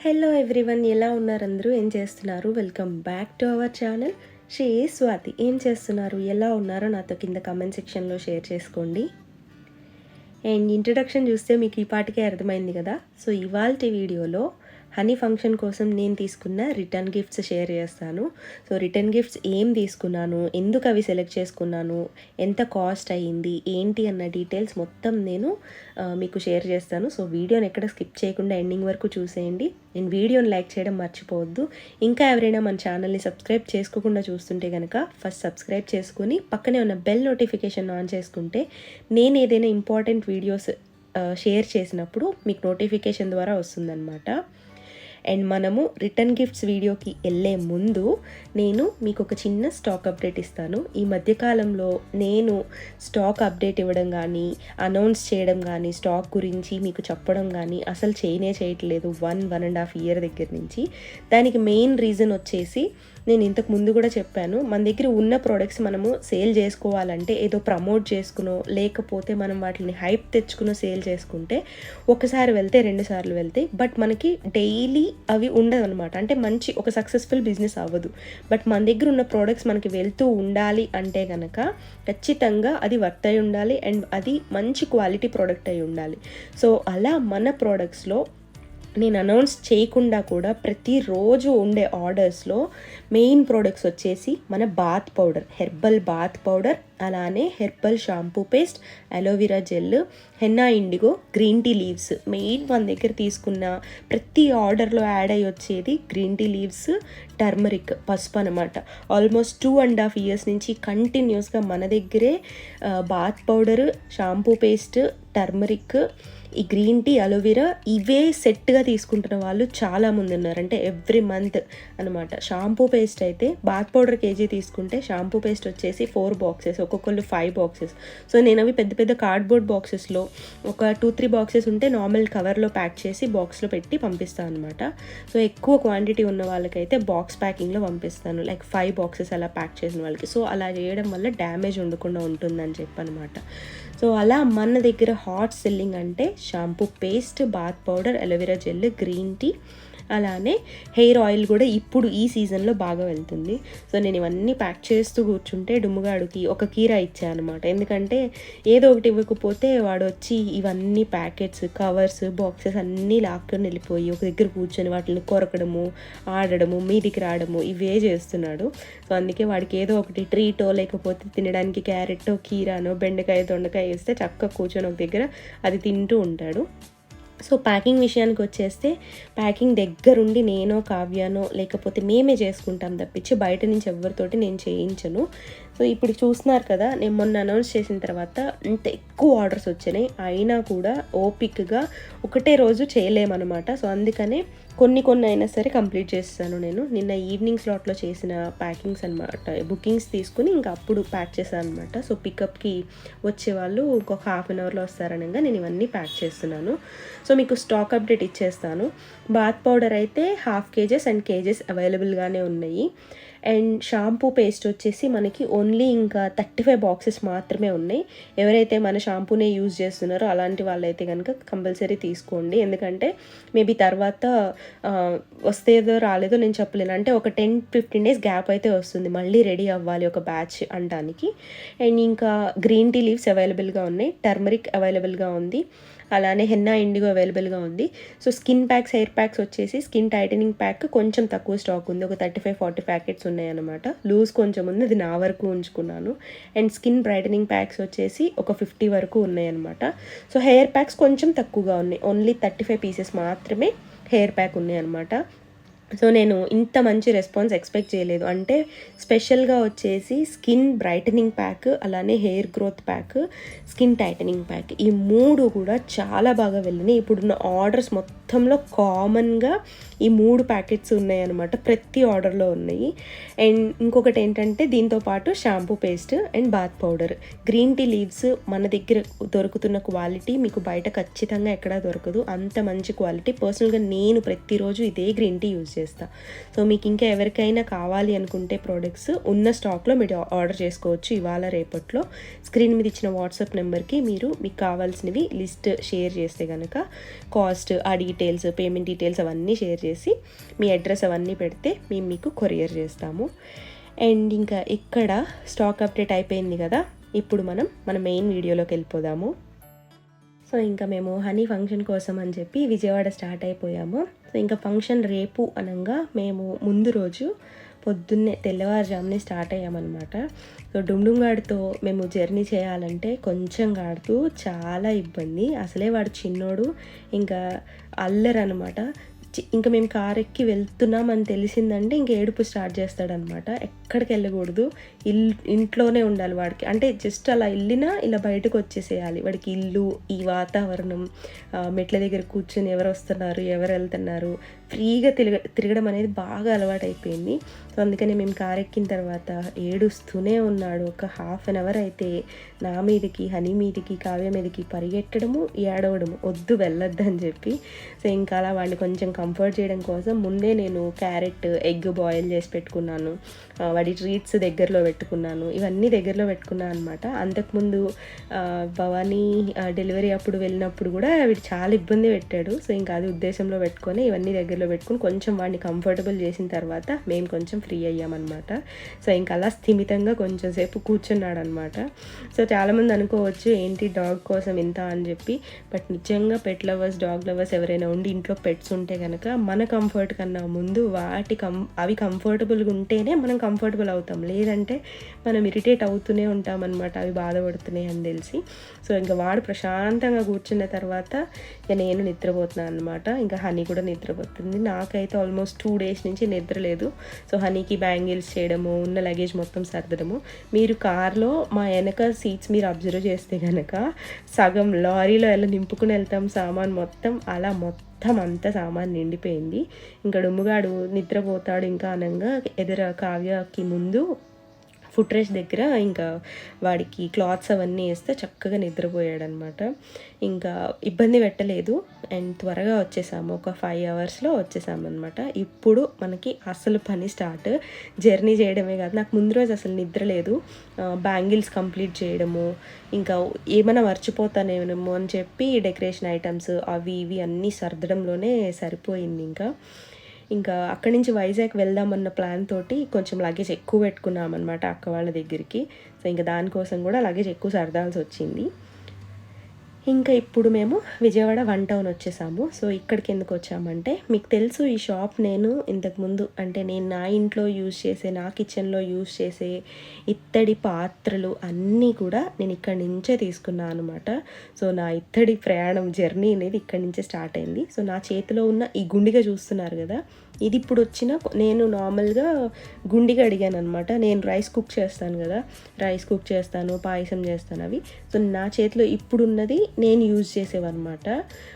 Hello everyone, ఎలా ఉన్నారు అందరూ? ఏం చేస్తున్నారు? Welcome back to our channel Shri Swathi. ఏం చేస్తున్నారు, ఎలా ఉన్నారో నాతో కింద కమెంట్ సెక్షన్లో షేర్ చేసుకోండి. అండ్ ఇంట్రడక్షన్ చూస్తే మీకు ఈ పాటికే అర్థమైంది కదా. సో ఇవాల్టి వీడియోలో హనీ ఫంక్షన్ కోసం నేను తీసుకున్న రిటర్న్ గిఫ్ట్స్ షేర్ చేస్తాను. సో రిటర్న్ గిఫ్ట్స్ ఏం తీసుకున్నాను, ఎందుకు అవి సెలెక్ట్ చేసుకున్నాను, ఎంత కాస్ట్ అయ్యింది, ఏంటి అన్న డీటెయిల్స్ మొత్తం నేను మీకు షేర్ చేస్తాను. సో వీడియోని ఎక్కడ స్కిప్ చేయకుండా ఎండింగ్ వరకు చూసేయండి. నేను వీడియోని లైక్ చేయడం మర్చిపోవద్దు. ఇంకా ఎవరైనా మన ఛానల్ని సబ్స్క్రైబ్ చేసుకోకుండా చూస్తుంటే కనుక ఫస్ట్ సబ్స్క్రైబ్ చేసుకుని పక్కనే ఉన్న బెల్ నోటిఫికేషన్ ఆన్ చేసుకుంటే నేను ఏదైనా ఇంపార్టెంట్ వీడియోస్ షేర్ చేసినప్పుడు మీకు నోటిఫికేషన్ ద్వారా వస్తుందన్నమాట. అండ్ మనము రిటర్న్ గిఫ్ట్స్ వీడియోకి వెళ్ళే ముందు నేను మీకు ఒక చిన్న స్టాక్ అప్డేట్ ఇస్తాను. ఈ మధ్యకాలంలో నేను స్టాక్ అప్డేట్ ఇవ్వడం కానీ, అనౌన్స్ చేయడం కానీ, స్టాక్ గురించి మీకు చెప్పడం కానీ అసలు చేయట్లేదు 1.5 ఇయర్ దగ్గర నుంచి. దానికి మెయిన్ రీజన్ వచ్చేసి నేను ఇంతకు ముందు కూడా చెప్పాను, మన దగ్గర ఉన్న ప్రోడక్ట్స్ మనము సేల్ చేసుకోవాలంటే ఏదో ప్రమోట్ చేసుకునో లేకపోతే మనం వాటిని హైప్ తెచ్చుకునో సేల్ చేసుకుంటే ఒకసారి వెళ్తే 2 సార్లు వెళ్తాయి, బట్ మనకి డైలీ అవి ఉండదు అనమాట. అంటే మంచి ఒక సక్సెస్ఫుల్ బిజినెస్ అవ్వదు. బట్ మన దగ్గర ఉన్న ప్రోడక్ట్స్ మనకి వెళ్తూ ఉండాలి అంటే కనుక ఖచ్చితంగా అది వర్త్ అయి ఉండాలి అండ్ అది మంచి క్వాలిటీ ప్రోడక్ట్ అయి ఉండాలి. సో అలా మన ప్రోడక్ట్స్లో నేను అనౌన్స్ చేయకుండా కూడా ప్రతిరోజు ఉండే ఆర్డర్స్లో మెయిన్ ప్రోడక్ట్స్ వచ్చేసి మన bath powder, herbal bath powder, అలానే herbal shampoo paste, aloe vera gel, henna indigo, green tea leaves. Main మన దగ్గర తీసుకున్న ప్రతి ఆర్డర్లో యాడ్ అయ్యి వచ్చేది గ్రీన్ టీ లీవ్స్, టర్మరిక్, పసుపు అనమాట. ఆల్మోస్ట్ 2.5 ఇయర్స్ నుంచి కంటిన్యూస్గా మన దగ్గరే bath powder, shampoo paste, turmeric, ఈ గ్రీన్ టీ, అలోవెరా ఇవే సెట్గా తీసుకుంటున్న వాళ్ళు చాలామంది ఉన్నారు. అంటే ఎవ్రీ మంత్ అనమాట. షాంపూ పేస్ట్ అయితే బాత్ పౌడర్ కేజీ తీసుకుంటే షాంపూ పేస్ట్ వచ్చేసి 4 బాక్సెస్, ఒక్కొక్కళ్ళు 5 బాక్సెస్. సో నేను అవి పెద్ద పెద్ద కార్డ్బోర్డ్ బాక్సెస్లో ఒక 2-3 బాక్సెస్ ఉంటే నార్మల్ కవర్లో ప్యాక్ చేసి బాక్స్లో పెట్టి పంపిస్తాను అనమాట. సో ఎక్కువ క్వాంటిటీ ఉన్న వాళ్ళకైతే బాక్స్ ప్యాకింగ్లో పంపిస్తాను, లైక్ 5 బాక్సెస్ అలా ప్యాక్ చేసిన వాళ్ళకి. సో అలా చేయడం వల్ల డ్యామేజ్ ఉండకుండా ఉంటుందని చెప్పనమాట. సో అలా మన దగ్గర హాట్ సెల్లింగ్ అంటే shampoo paste, bath powder, aloe vera gel, green tea, అలానే హెయిర్ ఆయిల్ కూడా ఇప్పుడు ఈ సీజన్లో బాగా వెళ్తుంది. సో నేను ఇవన్నీ ప్యాక్ చేస్తూ కూర్చుంటే డుమ్ముగాడుకి ఒక కీరా ఇచ్చాను అనమాట. ఎందుకంటే ఏదో ఒకటి ఇవ్వకపోతే వాడు వచ్చి ఇవన్నీ ప్యాకెట్స్, కవర్స్, బాక్సెస్ అన్నీ లాక్కొని వెళ్ళిపోయి ఒక దగ్గర కూర్చొని వాటిని కొరకడము, ఆడడము, మీదికి రావడము ఇవే చేస్తున్నాడు. సో అందుకే వాడికి ఏదో ఒకటి ట్రీటో లేకపోతే తినడానికి క్యారెట్టో, కీరానో, బెండకాయ, దొండకాయ వేస్తే చక్కగా కూర్చొని ఒక దగ్గర అది తింటూ ఉంటాడు. సో ప్యాకింగ్ విషయానికి వచ్చేస్తే ప్యాకింగ్ దగ్గరుండి నేనో కావ్యానో లేకపోతే మేమే చేసుకుంటాం తప్పించి బయట నుంచి ఎవరితోటి నేను చేయించను. సో ఇప్పుడు చూస్తున్నారు కదా, నేను మొన్న అనౌన్స్ చేసిన తర్వాత ఇంత ఎక్కువ ఆర్డర్స్ వచ్చినాయి, అయినా కూడా ఓపిక్గా ఒకటే రోజు చేయలేమన్నమాట. సో అందుకనే కొన్ని అయినా సరే కంప్లీట్ చేస్తాను. నేను నిన్న ఈవినింగ్ స్లాట్లో చేసిన ప్యాకింగ్స్ అనమాట, బుకింగ్స్ తీసుకుని ఇంకా అప్పుడు ప్యాక్ చేశాను అనమాట. సో పికప్కి వచ్చేవాళ్ళు ఇంకొక 1/2 అవర్లో వస్తారనగా నేను ఇవన్నీ ప్యాక్ చేస్తున్నాను. సో మీకు స్టాక్ అప్డేట్ ఇచ్చేస్తాను. బాత్ పౌడర్ అయితే 1/2 kgs అండ్ కేజెస్ అవైలబుల్గానే ఉన్నాయి. అండ్ షాంపూ పేస్ట్ వచ్చేసి మనకి ఓన్లీ ఇంకా 35 బాక్సెస్ మాత్రమే ఉన్నాయి. ఎవరైతే మన షాంపూనే యూజ్ చేస్తున్నారో అలాంటి వాళ్ళైతే కనుక కంపల్సరీ తీసుకోండి. ఎందుకంటే మేబీ తర్వాత వస్తేదో రాలేదో నేను చెప్పలేను. అంటే ఒక 10-15 డేస్ గ్యాప్ అయితే వస్తుంది, మళ్ళీ రెడీ అవ్వాలి ఒక బ్యాచ్ అనడానికి. అండ్ ఇంకా గ్రీన్ టీ లీవ్స్ అవైలబుల్గా ఉన్నాయి, టర్మరిక్ అవైలబుల్గా ఉంది, అలానే హెన్నా ఇండిగో అవైలబుల్గా ఉంది. So skin packs, hair packs వచ్చేసి స్కిన్ టైటనింగ్ ప్యాక్ కొంచెం తక్కువ స్టాక్ ఉంది, ఒక 35-40 ప్యాకెట్స్ ఉన్నాయన్నమాట. లూజ్ కొంచెం ఉంది, అది నా వరకు ఉంచుకున్నాను. అండ్ స్కిన్ బ్రైటనింగ్ ప్యాక్స్ వచ్చేసి ఒక 50 వరకు ఉన్నాయన్నమాట. సో హెయిర్ ప్యాక్స్ కొంచెం తక్కువగా ఉన్నాయి, ఓన్లీ 35 పీసెస్ మాత్రమే హెయిర్ ప్యాక్ ఉన్నాయన్నమాట. సో నేను ఇంత మంచి రెస్పాన్స్ ఎక్స్పెక్ట్ చేయలేదు. అంటే స్పెషల్గా వచ్చేసి స్కిన్ బ్రైటనింగ్ ప్యాక్, అలానే hair growth pack, skin titling pack, ఈ 3 కూడా చాలా బాగా వెళ్ళినాయి. ఇప్పుడున్న ఆర్డర్స్ మొత్తంలో కామన్గా ఈ 3 ప్యాకెట్స్ ఉన్నాయన్నమాట, ప్రతి ఆర్డర్లో ఉన్నాయి. అండ్ ఇంకొకటి ఏంటంటే దీంతోపాటు shampoo paste and bath powder, green tea leaves మన దగ్గర దొరుకుతున్న క్వాలిటీ మీకు బయట ఖచ్చితంగా ఎక్కడా దొరకదు, అంత మంచి క్వాలిటీ. పర్సనల్గా నేను ప్రతిరోజు ఇదే గ్రీన్ టీ యూజ్ చేస్తా. సో మీకు ఇంకా ఎవరికైనా కావాలి అనుకుంటే ప్రోడక్ట్స్ ఉన్న స్టాక్లో మీరు ఆర్డర్ చేసుకోవచ్చు ఇవాళ రేపట్లో. స్క్రీన్ మీద ఇచ్చిన వాట్సాప్ నెంబర్కి మీరు మీకు కావాల్సినవి లిస్ట్ షేర్ చేస్తే కనుక కాస్ట్, ఆ డీటెయిల్స్ డీటెయిల్స్, పేమెంట్ డీటెయిల్స్ అవన్నీ షేర్ చేసి మీ అడ్రస్ అవన్నీ పెడితే మేము మీకు కొరియర్ చేస్తాము. అండ్ ఇంకా ఇక్కడ స్టాక్ అప్డేట్ అయిపోయింది కదా, ఇప్పుడు మన మెయిన్ వీడియోలోకి వెళ్ళిపోదాము. సో ఇంకా మేము హనీ ఫంక్షన్ కోసం అని చెప్పి విజయవాడ స్టార్ట్ అయిపోయాము. సో ఇంకా ఫంక్షన్ రేపు అనగా మేము ముందు రోజు పొద్దున్నే తెల్లవారుజామునే స్టార్ట్ అయ్యామన్నమాట. సో డుమ్డుమ్గాడితో మేము జర్నీ చేయాలంటే కొంచెం గాడుతూ చాలా ఇబ్బంది. అసలే వాడు చిన్నోడు, ఇంకా అల్లరనమాట. ఇంకా మేము కార్ ఎక్కి వెళ్తున్నాం అని తెలిసిందంటే ఇంక ఏడుపు స్టార్ట్ చేస్తాడనమాట. ఎక్కడికి వెళ్ళకూడదు, ఇంట్లోనే ఉండాలి వాడికి. అంటే జస్ట్ అలా వెళ్ళినా ఇలా బయటకు వచ్చేసేయాలి. వాడికి ఇల్లు, ఈ వాతావరణం, మెట్ల దగ్గర కూర్చొని ఎవరు వస్తున్నారు ఎవరు వెళ్తున్నారు ఫ్రీగా తిరగడం అనేది బాగా అలవాటు అయిపోయింది. సో అందుకని మేము కార్ ఎక్కిన తర్వాత ఏడుస్తూనే ఉన్నాడు. ఒక హాఫ్ అన్ అవర్ అయితే నా మీదకి, హనీ మీదకి, కావ్య మీదకి పరిగెట్టడము, ఏడవడము, వద్దు వెళ్ళొద్దు అని చెప్పి. సో ఇంకా అలా వాడిని కొంచెం కంఫర్ట్ చేయడం కోసం ముందే నేను క్యారెట్, ఎగ్ బాయిల్ చేసి పెట్టుకున్నాను. వాడి ట్రీట్స్ దగ్గరలో పెట్టుకున్నాను. ఇవన్నీ దగ్గరలో పెట్టుకున్నాను అనమాట. అంతకుముందు భవానీ డెలివరీ అప్పుడు వెళ్ళినప్పుడు కూడా వీడు చాలా ఇబ్బంది పెట్టాడు. సో ఇంకా అది ఉద్దేశంలో పెట్టుకొని ఇవన్నీ దగ్గరలో పెట్టుకుని కొంచెం వాడిని కంఫర్టబుల్ చేసిన తర్వాత మేము కొంచెం ఫ్రీ అయ్యామన్నమాట. సో ఇంకా అలా స్థిమితంగా కొంచెం సేపు కూర్చున్నాడు అనమాట. సో చాలామంది అనుకోవచ్చు ఏంటి డాగ్ కోసం ఇంత అని చెప్పి. బట్ నిజంగా పెట్ లవర్స్, డాగ్ లవర్స్ ఎవరైనా ఉండి ఇంట్లో పెట్స్ ఉంటే కనుక మన కంఫర్ట్ కన్నా ముందు అవి కంఫర్టబుల్గా ఉంటేనే మనం కంఫర్టబుల్ అవుతాం. లేదంటే మనం ఇరిటేట్ అవుతూనే ఉంటాం అనమాట, అవి బాధపడుతున్నాయి అని తెలిసి. సో ఇంకా వాడు ప్రశాంతంగా కూర్చున్న తర్వాత ఇక నేను నిద్రపోతున్నాను అనమాట. ఇంకా హనీ కూడా నిద్రపోతుంది. నాకైతే ఆల్మోస్ట్ 2 days నుంచి నిద్ర లేదు. సో హనీకి బ్యాంగిల్స్ చేయడము, ఉన్న లగేజ్ మొత్తం సర్దడము. మీరు కార్లో మా వెనక సీట్స్ మీరు అబ్జర్వ్ చేస్తే కనుక సగం లారీలో ఎలా నింపుకుని వెళ్తాం సామాన్ మొత్తం, అలా మొత్తం అంతా సామాన్ నిండిపోయింది. ఇంకా డుమ్ముగాడు నిద్రపోతాడు ఇంకా అనంగా ఎదుర కావ్యకి ముందు ఫుట్ రెస్ట్ దగ్గర ఇంకా వాడికి క్లాత్స్ అవన్నీ వేస్తే చక్కగా నిద్రపోయాడనమాట. ఇంకా ఇబ్బంది పెట్టలేదు అండ్ త్వరగా వచ్చేసాము. ఒక 5 hours వచ్చేసాము అనమాట. ఇప్పుడు మనకి అసలు పని స్టార్ట్. జర్నీ చేయడమే కాదు, నాకు ముందు రోజు అసలు నిద్ర లేదు. బ్యాంగిల్స్ కంప్లీట్ చేయడము, ఇంకా ఏమైనా మర్చిపోతానేమో అని చెప్పి డెకరేషన్ ఐటమ్స్ అవి ఇవి అన్నీ సర్దడంలోనే సరిపోయింది. ఇంకా అక్కడి నుంచి వైజాగ్ వెళ్దామన్న ప్లాన్ తోటి కొంచెం లగేజ్ ఎక్కువ పెట్టుకున్నాం అనమాట అక్క వాళ్ళ దగ్గరికి. సో ఇంకా దానికోసం కూడా లగేజ్ ఎక్కువ సర్దాల్సి వచ్చింది. ఇంకా ఇప్పుడు మేము విజయవాడ 1 town వచ్చేసాము. సో ఇక్కడికి ఎందుకు వచ్చామంటే, మీకు తెలుసు ఈ షాప్ నేను ఇంతకుముందు అంటే నేను నా ఇంట్లో యూజ్ చేసే, నా కిచెన్లో యూజ్ చేసే ఇత్తడి పాత్రలు అన్నీ కూడా నేను ఇక్కడి నుంచే తీసుకున్నాను అనమాట. సో నా ఇత్తడి ప్రయాణం జర్నీ అనేది ఇక్కడి నుంచే స్టార్ట్ అయింది. సో నా చేతిలో ఉన్న ఈ గుండిగా చూస్తున్నారు కదా, ఇది ఇప్పుడు వచ్చిన, నేను నార్మల్గా గుండిగా అడిగాను అనమాట. నేను రైస్ కుక్ చేస్తాను కదా, రైస్ కుక్ చేస్తాను, పాయసం చేస్తాను అవి. సో నా చేతిలో ఇప్పుడున్నది నేను యూజ్ చేసేవన్నమాట.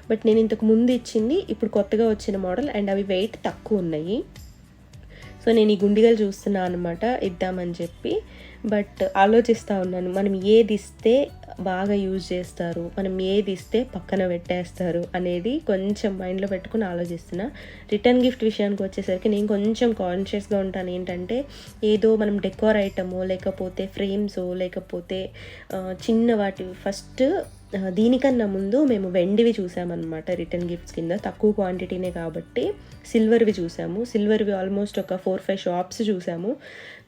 బట్ నేను ఇంతకు ముందు ఇచ్చింది ఇప్పుడు కొత్తగా వచ్చిన మోడల్ అండ్ అవి వెయిట్ తక్కువ ఉన్నాయి. సో నేను ఈ గుండిగలు చూస్తున్నాను అనమాట ఇద్దామని చెప్పి. బట్ ఆలోచిస్తూ ఉన్నాను, మనం ఏది ఇస్తే బాగా యూజ్ చేస్తారు, మనం ఏది ఇస్తే పక్కన పెట్టేస్తారు అనేది కొంచెం మైండ్లో పెట్టుకుని ఆలోచిస్తున్నా. రిటర్న్ గిఫ్ట్ విషయానికి వచ్చేసరికి నేను కొంచెం కాన్షియస్గా ఉంటాను. ఏంటంటే ఏదో మనం డెకోర్ ఐటమో లేకపోతే ఫ్రేమ్సో లేకపోతే చిన్న వాటి ఫస్ట్ దీనికన్నా ముందు మేము వెండివి చూసామన్నమాట రిటర్న్ గిఫ్ట్స్ కింద. తక్కువ క్వాంటిటీనే కాబట్టి సిల్వర్వి చూసాము. సిల్వర్వి ఆల్మోస్ట్ ఒక 4-5 shops చూసాము.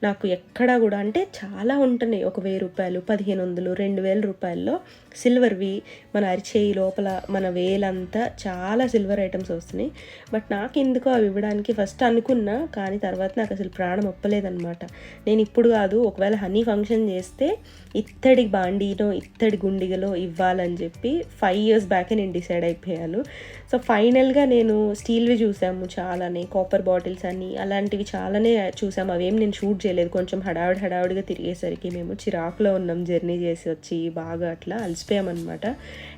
నాకు ఎక్కడా కూడా అంటే చాలా ఉంటున్నాయి, ఒక 1000 రూపాయలు, 1500, 2000 రూపాయల్లో సిల్వర్వి. మన అరిచేయి లోపల మన వేలంతా చాలా సిల్వర్ ఐటమ్స్ వస్తున్నాయి. బట్ నాకు ఎందుకో అవి ఇవ్వడానికి ఫస్ట్ అనుకున్నా, కానీ తర్వాత నాకు అసలు ప్రాణం ఒప్పలేదన్నమాట. నేను ఇప్పుడు కాదు, ఒకవేళ హనీ ఫంక్షన్ చేస్తే ఇత్తడి బాండీనో ఇత్తడి గుండిగలో ఇవ్వాలని చెప్పి 5 years బ్యాకే నేను డిసైడ్ అయిపోయాను. సో ఫైనల్గా నేను స్టీల్వి చూసాము చాలానే, కాపర్ బాటిల్స్ అని అలాంటివి చాలానే చూసాము. అవేం నేను షూట్ చేయలేదు, కొంచెం హడావిడిగా తిరిగేసరికి మేము చిరాకులో ఉన్నాం. జర్నీ చేసి వచ్చి బాగా అట్లా అలసిపోయామన్నమాట.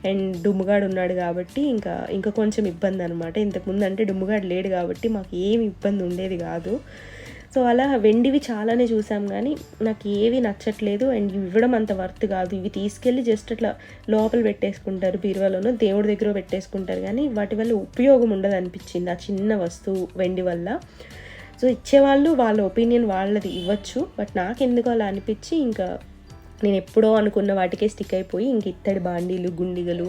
అండ్ డుమ్ముగాడు ఉన్నాడు కాబట్టి ఇంకా కొంచెం ఇబ్బంది అనమాట. ఇంతకుముందు అంటే డుమ్ముగాడు లేడు కాబట్టి మాకు ఏమి ఇబ్బంది ఉండేది కాదు. సో అలా వెండివి చాలానే చూసాం, కానీ నాకు ఏవి నచ్చట్లేదు అండ్ ఇవి ఇవ్వడం అంత వర్త్ కాదు. ఇవి తీసుకెళ్ళి జస్ట్ అట్లా లోపల పెట్టేసుకుంటారు, బీరువాలోనూ దేవుడి దగ్గర పెట్టేసుకుంటారు, కానీ వాటి వల్ల ఉపయోగం ఉండదు అనిపించింది ఆ చిన్న వస్తువు వెండి వల్ల. సో ఇచ్చేవాళ్ళు వాళ్ళ ఒపీనియన్ వాళ్ళది ఇవ్వచ్చు, బట్ నాకెందుకు అలా అనిపించి ఇంకా నేను ఎప్పుడో అనుకున్న వాటికే స్టిక్ అయిపోయి ఇంక ఇత్తడి బాండీలు, గుండిగలు,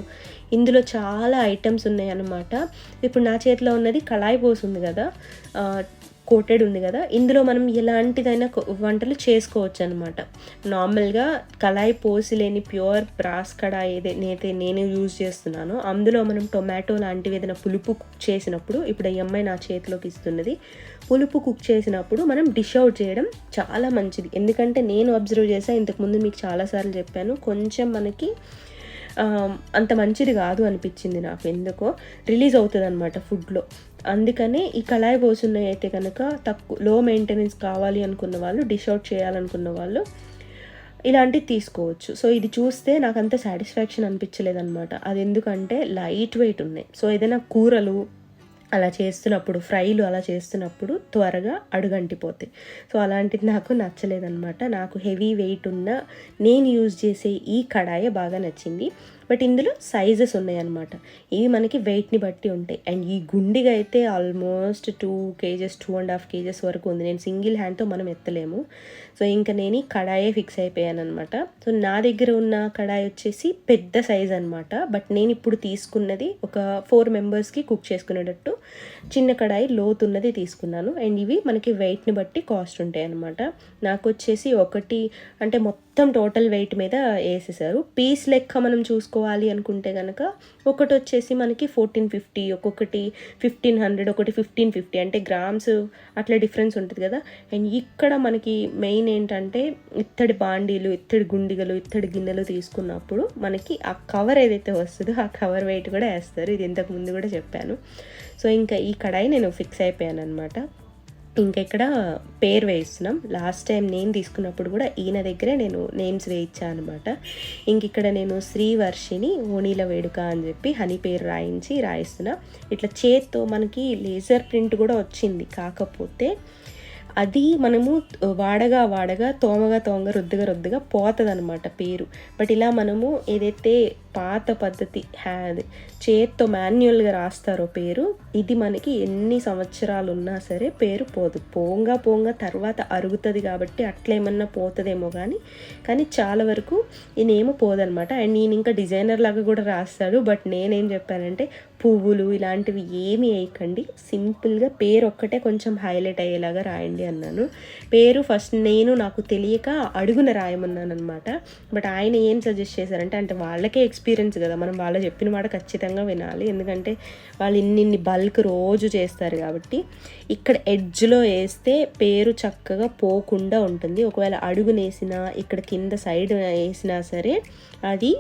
ఇందులో చాలా ఐటమ్స్ ఉన్నాయన్నమాట. ఇప్పుడు నా చేతిలో ఉన్నది కళాయి పోసు ఉంది కదా, కోటెడ్ ఉంది కదా, ఇందులో మనం ఎలాంటిదైనా వంటలు చేసుకోవచ్చు అనమాట. నార్మల్గా కళాయి పోసి లేని ప్యూర్ బ్రాస్ కడాయి ఏదైతే నేను యూజ్ చేస్తున్నానో అందులో మనం టొమాటో లాంటివి ఏదైనా పులుపు కుక్ చేసినప్పుడు, ఇప్పుడు ఈ అమ్మాయి నా చేతిలోకి ఇస్తున్నది, పులుపు కుక్ చేసినప్పుడు మనం డిష్ అవుట్ చేయడం చాలా మంచిది. ఎందుకంటే నేను అబ్జర్వ్ చేసా, ఇంతకుముందు మీకు చాలాసార్లు చెప్పాను, కొంచెం మనకి అంత మంచిది కాదు అనిపించింది నాకు, ఎందుకో రిలీజ్ అవుతుంది అనమాట ఫుడ్లో. అందుకనే ఈ కళాయి పోసున్నవి అయితే కనుక లో మెయింటెనెన్స్ కావాలి అనుకున్న వాళ్ళు, డిష్ అవుట్ చేయాలనుకున్న వాళ్ళు ఇలాంటివి తీసుకోవచ్చు. సో ఇది చూస్తే నాకు అంత సాటిస్ఫాక్షన్ అనిపించలేదన్నమాట. అది ఎందుకంటే లైట్ వెయిట్ ఉన్నాయి. సో ఏదైనా కూరలు అలా చేస్తున్నప్పుడు, ఫ్రైలు అలా చేస్తున్నప్పుడు త్వరగా అడుగంటిపోతాయి. సో అలాంటిది నాకు నచ్చలేదన్నమాట. నాకు హెవీ వెయిట్ ఉన్న నేను యూజ్ చేసే ఈ కడాయే బాగా నచ్చింది. బట్ ఇందులో సైజెస్ ఉన్నాయన్నమాట. ఇవి మనకి వెయిట్ని బట్టి ఉంటాయి. అండ్ ఈ గుండిగా అయితే ఆల్మోస్ట్ 2 kgs 2.5 kgs వరకు ఉంది. నేను సింగిల్ హ్యాండ్తో మనం ఎత్తలేము. సో ఇంకా నేను ఈ కడాయే ఫిక్స్ అయిపోయాను అనమాట. సో నా దగ్గర ఉన్న కడాయి వచ్చేసి పెద్ద సైజ్ అనమాట. బట్ నేను ఇప్పుడు తీసుకున్నది ఒక 4 మెంబర్స్కి కుక్ చేసుకునేటట్టు చిన్న కడాయి లోతున్నది తీసుకున్నాను. అండ్ ఇవి మనకి వెయిట్ని బట్టి కాస్ట్ ఉంటాయి అనమాట. నాకు వచ్చేసి ఒకటి అంటే మొత్తం టోటల్ వెయిట్ మీద వేసేసారు. పీస్ లెక్క మనం చూసుకోవాలి అనుకుంటే కనుక ఒకటి వచ్చేసి మనకి 1450, ఒక్కొక్కటి 1500, ఒకటి 1550, అంటే గ్రామ్స్ అట్లా డిఫరెన్స్ ఉంటుంది కదా. అండ్ ఇక్కడ మనకి మెయిన్ ఏంటంటే ఇత్తడి బాండీలు, ఇత్తడి గుండిగలు, ఇత్తడి గిన్నెలు తీసుకున్నప్పుడు మనకి ఆ కవర్ ఏదైతే వస్తుందో ఆ కవర్ వెయిట్ కూడా వేస్తారు. ఇది ఇంతకు ముందు కూడా చెప్పాను. సో ఇంకా ఈ కడాయి నేను ఫిక్స్ అయిపోయాను అనమాట. ఇంకా ఇక్కడ పేరు వేయిస్తున్నాం. లాస్ట్ టైం నేను తీసుకున్నప్పుడు కూడా ఈయన దగ్గరే నేను నేమ్స్ వేయించాను అనమాట. ఇంక ఇక్కడ నేను శ్రీవర్షిని ఓణీల వేడుక అని చెప్పి హనీ పేరు రాయిస్తున్నా. ఇట్లా చేత్తో మనకి లేజర్ ప్రింట్ కూడా వచ్చింది. కాకపోతే అది మనము వాడగా తోమగా రుద్దుగా పోతుంది అనమాట పేరు. బట్ ఇలా మనము ఏదైతే పాత పద్ధతి చేత్తో మాన్యువల్గా రాస్తారో పేరు, ఇది మనకి ఎన్ని సంవత్సరాలు ఉన్నా సరే పేరు పోదు. పోంగా తర్వాత అరుగుతుంది కాబట్టి అట్లేమన్నా పోతుందేమో కానీ చాలా వరకు ఈయనేమో పోదనమాట. అండ్ నేను ఇంకా డిజైనర్ లాగా కూడా రాస్తాడు. బట్ నేనేం చెప్పానంటే పువ్వులు ఇలాంటివి ఏమి వేయకండి, సింపుల్గా పేరు ఒక్కటే కొంచెం హైలైట్ అయ్యేలాగా రాయండి అన్నాను. పేరు ఫస్ట్ నాకు తెలియక అడుగున రాయమన్నాను అనమాట. బట్ ఆయన ఏం సజెస్ట్ చేశారంటే, అంటే వాళ్ళకే ఎక్స్పీరియన్స్ కదా, మనం వాళ్ళు చెప్పిన మాట ఖచ్చితంగా వినాలి. ఎందుకంటే వాళ్ళు ఇన్ని బల్క్ రోజు చేస్తారు కాబట్టి ఇక్కడ ఎడ్జ్లో వేస్తే పేరు చక్కగా పోకుండా ఉంటుంది. ఒకవేళ అడుగునేసినా ఇక్కడ కింద సైడ్ వేసినా సరే అది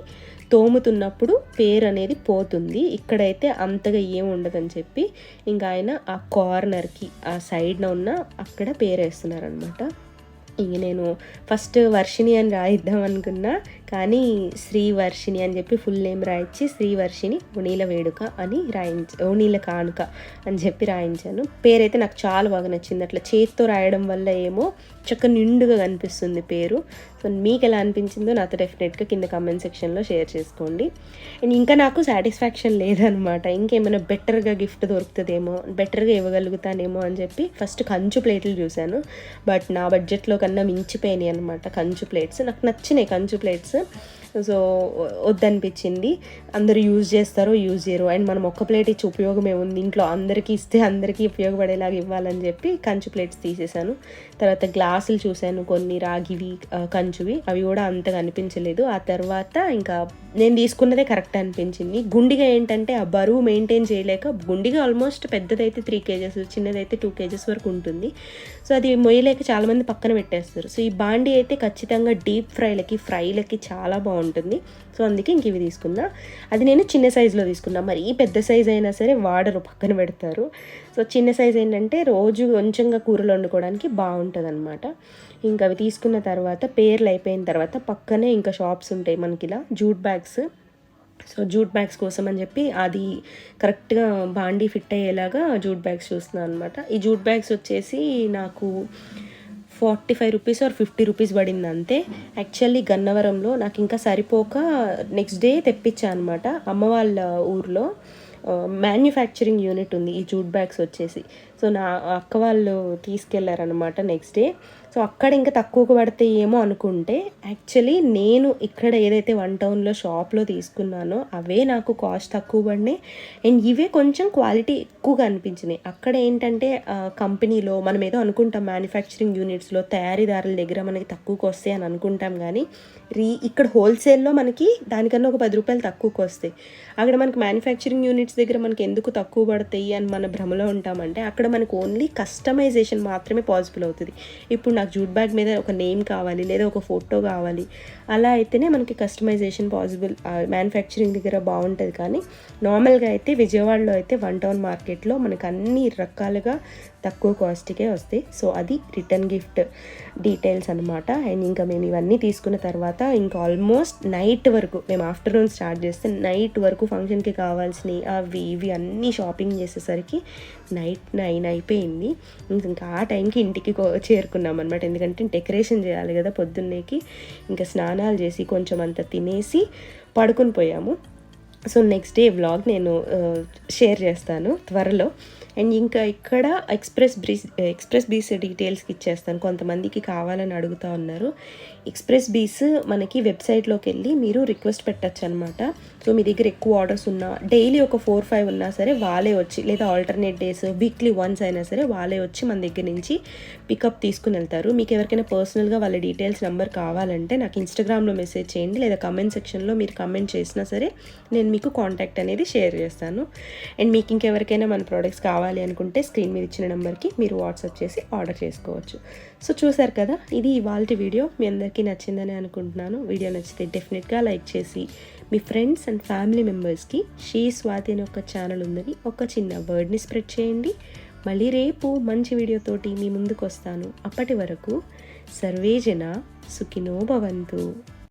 తోముతున్నప్పుడు పేరు అనేది పోతుంది. ఇక్కడైతే అంతగా ఏమి ఉండదని చెప్పి ఇంకా ఆయన ఆ కార్నర్కి ఆ సైడ్న ఉన్న అక్కడ పేరు వేస్తున్నారనమాట. ఇంక నేను ఫస్ట్ వర్షిణి అని రాయిద్దాం అనుకున్నా, కానీ శ్రీవర్షిణి అని చెప్పి ఫుల్ నేమ్ రాయించి శ్రీవర్షిణి ఓణీల వేడుక అని ఓణీల కానుక అని చెప్పి రాయించాను. పేరైతే నాకు చాలా బాగా నచ్చింది. అట్లా చేత్తో రాయడం వల్ల ఏమో చక్కగా నిండుగా కనిపిస్తుంది పేరు. సో మీకు ఎలా అనిపించిందో నాతో డెఫినెట్గా కింద కామెంట్ సెక్షన్లో షేర్ చేసుకోండి. అండ్ ఇంకా నాకు సాటిస్ఫాక్షన్ లేదనమాట. ఇంకేమైనా బెటర్గా గిఫ్ట్ దొరుకుతుందేమో, బెటర్గా ఇవ్వగలుగుతానేమో అని చెప్పి ఫస్ట్ కంచు ప్లేట్లు చూశాను. బట్ నా బడ్జెట్లో కన్నా మించిపోయినాయి అనమాట కంచు ప్లేట్స్. నాకు నచ్చినాయి కంచు ప్లేట్స్. సో వద్దనిపించింది. అందరూ యూజ్ చేస్తారో యూజ్ చేయరు, అండ్ మనం ఒక్క ప్లేట్ ఇచ్చి ఉపయోగం ఏముంది, ఇంట్లో అందరికీ ఇస్తే అందరికీ ఉపయోగపడేలాగా ఇవ్వాలని చెప్పి కంచు ప్లేట్స్ తీసేసాను. తర్వాత గ్లాసులు చూశాను, కొన్ని రాగివి కంచువి, అవి కూడా అంతగా అనిపించలేదు. ఆ తర్వాత ఇంకా నేను తీసుకున్నదే కరెక్ట్ అనిపించింది. గుండిగా ఏంటంటే ఆ బరువు మెయింటైన్ చేయలేక, గుండిగా ఆల్మోస్ట్ పెద్దదైతే 3 kgs, చిన్నదైతే 2 kgs వరకు ఉంటుంది. సో అది మొయ్యలేక చాలామంది పక్కన పెట్టేస్తారు. సో ఈ బాండీ అయితే ఖచ్చితంగా డీప్ ఫ్రైలకి చాలా బాగుంటుంది. సో అందుకే ఇంక ఇవి తీసుకున్నా. అది నేను చిన్న సైజులో తీసుకున్నా. మరి ఈ పెద్ద సైజ్ అయినా సరే వాడరు, పక్కన పెడతారు. సో చిన్న సైజ్ ఏంటంటే రోజు కొంచెంగా కూరలు వండుకోవడానికి బాగుంటుంది అనమాట. ఇంకా అవి తీసుకున్న తర్వాత పేర్లు అయిపోయిన తర్వాత పక్కనే ఇంకా షాప్స్ ఉంటాయి మనకి ఇలా jute bags. So jute bags కోసం అని చెప్పి అది కరెక్ట్గా బాండీ ఫిట్ అయ్యేలాగా జూట్ బ్యాగ్స్ చూస్తున్నాను అనమాట. ఈ జూట్ బ్యాగ్స్ వచ్చేసి నాకు 45 రూపీస్ ఆర్ 50 రూపీస్ పడింది అంతే. యాక్చువల్లీ గన్నవరంలో నాకు ఇంకా సరిపోక నెక్స్ట్ డే తెప్పించాను అనమాట. అమ్మ వాళ్ళ ఊర్లో మ్యానుఫ్యాక్చరింగ్ యూనిట్ ఉంది ఈ జూట్ బ్యాగ్స్ వచ్చేసి. సో నా అక్క వాళ్ళు తీసుకెళ్లారనమాట నెక్స్ట్ డే. సో అక్కడ ఇంకా తక్కువకు పడతాయేమో అనుకుంటే యాక్చువల్లీ నేను ఇక్కడ ఏదైతే 1 టౌన్లో షాప్లో తీసుకున్నానో అవే నాకు కాస్ట్ తక్కువ పడినాయి. అండ్ ఇవే కొంచెం క్వాలిటీ ఎక్కువగా అనిపించినాయి. అక్కడ ఏంటంటే కంపెనీలో మనం ఏదో అనుకుంటాం, మ్యానుఫ్యాక్చరింగ్ యూనిట్స్లో తయారీదారుల దగ్గర మనకి తక్కువకు వస్తాయి అని అనుకుంటాం, కానీ ఇక్కడ హోల్సేల్లో మనకి దానికన్నా ఒక 10 రూపాయలు తక్కువకు వస్తాయి. అక్కడ మనకి మ్యానుఫ్యాక్చరింగ్ యూనిట్స్ దగ్గర మనకి ఎందుకు తక్కువ పడతాయి అని మన భ్రమలో ఉంటామంటే అక్కడ మనకు ఓన్లీ కస్టమైజేషన్ మాత్రమే పాసిబుల్ అవుతుంది. ఇప్పుడు నాకు జూట్ బ్యాగ్ మీద ఒక నేమ్ కావాలి లేదా ఒక ఫోటో కావాలి, అలా అయితేనే మనకి కస్టమైజేషన్ పాసిబుల్ మ్యానుఫ్యాక్చరింగ్ దగ్గర బాగుంటుంది. కానీ నార్మల్గా అయితే విజయవాడలో అయితే 1 టౌన్ మార్కెట్లో మనకు అన్ని రకాలుగా తక్కువ కాస్ట్కే వస్తాయి. సో అది రిటర్న్ గిఫ్ట్ డీటెయిల్స్ అనమాట. అండ్ ఇంకా మేము ఇవన్నీ తీసుకున్న తర్వాత ఇంకా ఆల్మోస్ట్ నైట్ వరకు, మేము ఆఫ్టర్నూన్ స్టార్ట్ చేస్తే నైట్ వరకు ఫంక్షన్కి కావాల్సినవి అవి ఇవి అన్నీ షాపింగ్ చేసేసరికి నైట్ 9 అయిపోయింది. ఇంకా ఆ టైంకి ఇంటికి చేరుకున్నాం అనమాట. ఎందుకంటే డెకరేషన్ చేయాలి కదా పొద్దున్నేకి. ఇంకా స్నానాలు చేసి కొంచెం అంత తినేసి పడుకుని పోయాము. సో నెక్స్ట్ డే వ్లాగ్ నేను షేర్ చేస్తాను త్వరలో. అండ్ ఇంకా ఇక్కడ ఎక్స్ప్రెస్ బీస్ డీటెయిల్స్కి ఇచ్చేస్తాను. కొంతమందికి కావాలని అడుగుతూ ఉన్నారు. ఎక్స్ప్రెస్ బీస్ మనకి వెబ్సైట్లోకి వెళ్ళి మీరు రిక్వెస్ట్ పెట్టచ్చు అనమాట. సో మీ దగ్గర ఎక్కువ ఆర్డర్స్ ఉన్నా, డైలీ ఒక 4-5 ఉన్నా సరే వాళ్ళే వచ్చి, లేదా ఆల్టర్నేట్ డేస్ వీక్లీ వన్స్ అయినా సరే వాళ్ళే వచ్చి మన దగ్గర నుంచి పికప్ తీసుకుని వెళ్తారు. మీకు ఎవరికైనా పర్సనల్గా వాళ్ళ డీటెయిల్స్ నెంబర్ కావాలంటే నాకు ఇన్స్టాగ్రామ్లో మెసేజ్ చేయండి, లేదా కమెంట్ సెక్షన్లో మీరు కమెంట్ చేసినా సరే నేను మీకు కాంటాక్ట్ అనేది షేర్ చేస్తాను. అండ్ మీకు ఇంకెవరికైనా మన ప్రోడక్ట్స్ కావాలి అనుకుంటే స్క్రీన్ మీద ఇచ్చిన నెంబర్కి మీరు వాట్సాప్ చేసి ఆర్డర్ చేసుకోవచ్చు. సో చూసారు కదా, ఇది ఇవాల్టి వీడియో. మీ అందరికీ నచ్చిందని అనుకుంటున్నాను. వీడియో నచ్చితే డెఫినెట్గా లైక్ చేసి మీ ఫ్రెండ్స్ అండ్ ఫ్యామిలీ మెంబర్స్కి శ్రీ స్వాతి అనే ఒక ఛానల్ ఉందని ఒక చిన్న వర్డ్ని స్ప్రెడ్ చేయండి. మళ్ళీ రేపు మంచి వీడియోతోటి మీ ముందుకు వస్తాను. అప్పటి వరకు సర్వే జన సుఖినో భవంతు.